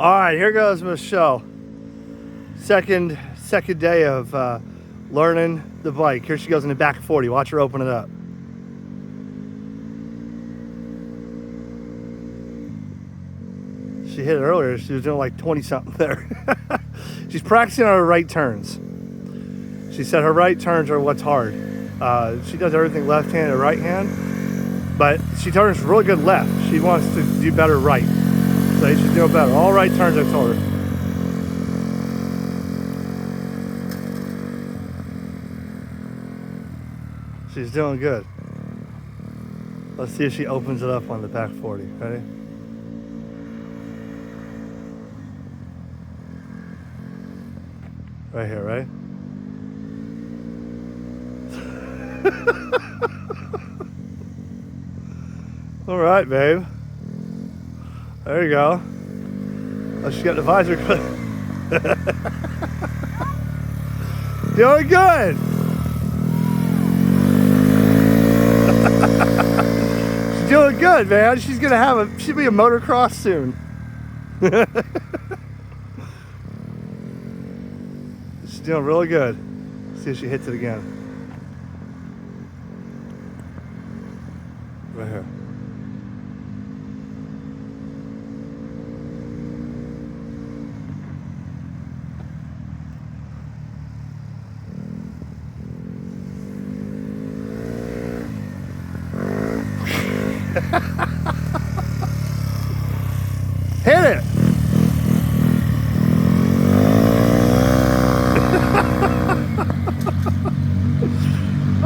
All right, here goes Michele. Second day of learning the bike. Here she goes in the back 40. Watch her open it up. She hit it earlier. She was doing like 20 something there. She's practicing on her right turns. She said her right turns are what's hard. She does everything left hand and right hand, but she turns really good left. She wants to do better right. So she's doing better. All right turns, I told her. She's doing good. Let's see if she opens it up on the back 40. Ready? Right here, right? All right, babe. There you go. Oh, she got the visor good. Doing good. She's doing good, man. She'll be a motocross soon. She's doing really good. See if she hits it again. Right here. Hit it!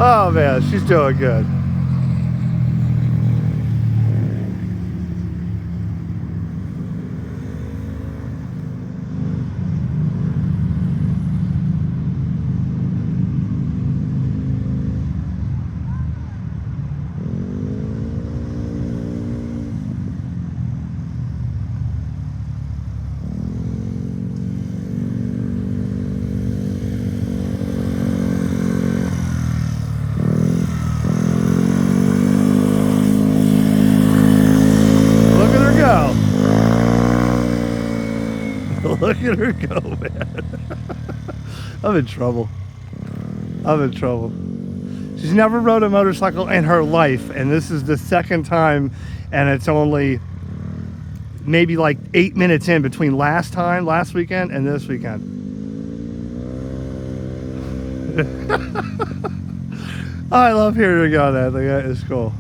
Oh man, she's doing good. Look at her go, man. I'm in trouble. She's never rode a motorcycle in her life, and this is the second time, and it's only maybe like 8 minutes in between last weekend, and this weekend. I love hearing her go that. That is cool.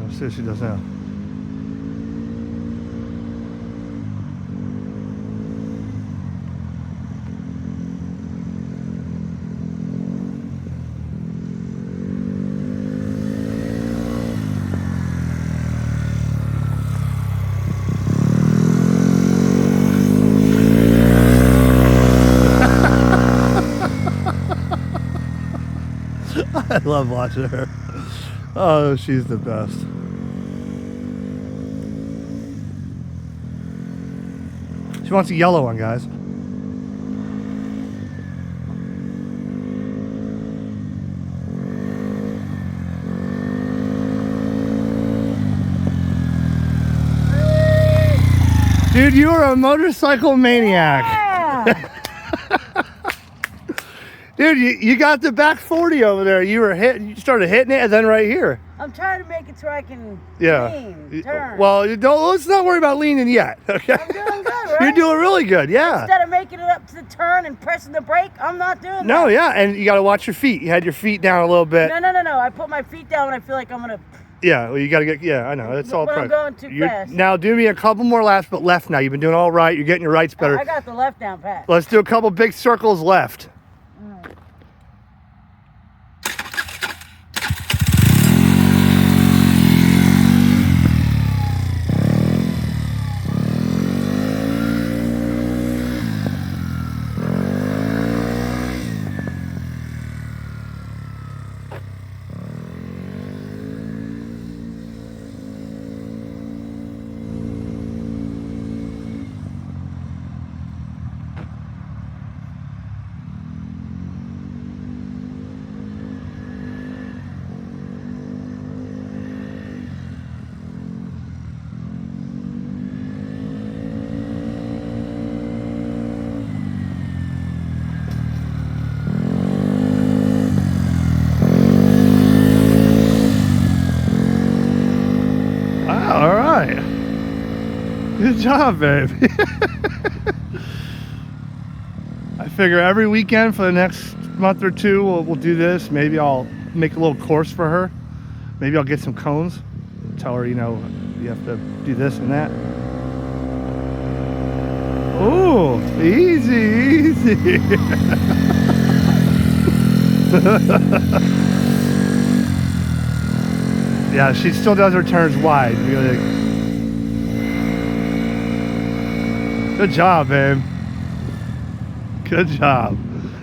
Let's see what she does now. I love watching her. Oh, she's the best. She wants a yellow one, guys. Dude, you are a motorcycle maniac. Yeah. Dude, you got the back 40 over there. You started hitting it, and then right here. I'm trying to make it so I can lean, turn. Well, let's not worry about leaning yet. Okay. I'm doing good, right? You're doing really good, yeah. Instead of making it up to the turn and pressing the brake, I'm not doing that. No, yeah, and you got to watch your feet. You had your feet down a little bit. No. I put my feet down when I feel like I'm going to... Yeah, well, you got to get... Yeah, I know. It's all But I'm going too fast. Now, do me a couple more laps, but left now. You've been doing all right. You're getting your rights better. I got the left down pat. Let's do a couple big circles left. job, babe. I figure every weekend for the next month or two, we'll do this. Maybe I'll make a little course for her. Maybe I'll get some cones. Tell her, you know, you have to do this and that. Oh, easy, easy. Yeah, she still does her turns wide. Good job, babe. Good job.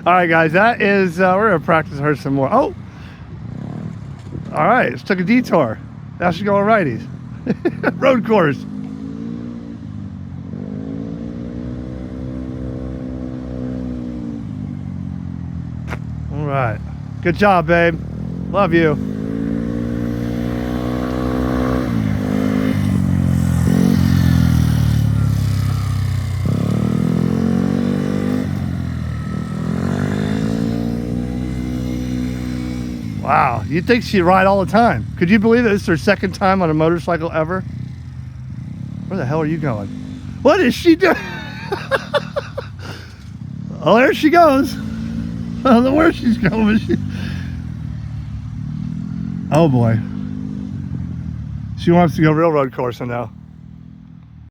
All right, guys, that is, we're gonna practice her some more. Oh, all right, let's take a detour. Now she's going righties. Road course. All right, good job, babe. Love you. Wow, you'd think she'd ride all the time. Could you believe it? This is her second time on a motorcycle ever? Where the hell are you going? What is she doing? Oh, there she goes. I don't know where she's going. Oh boy. She wants to go railroad coursing now.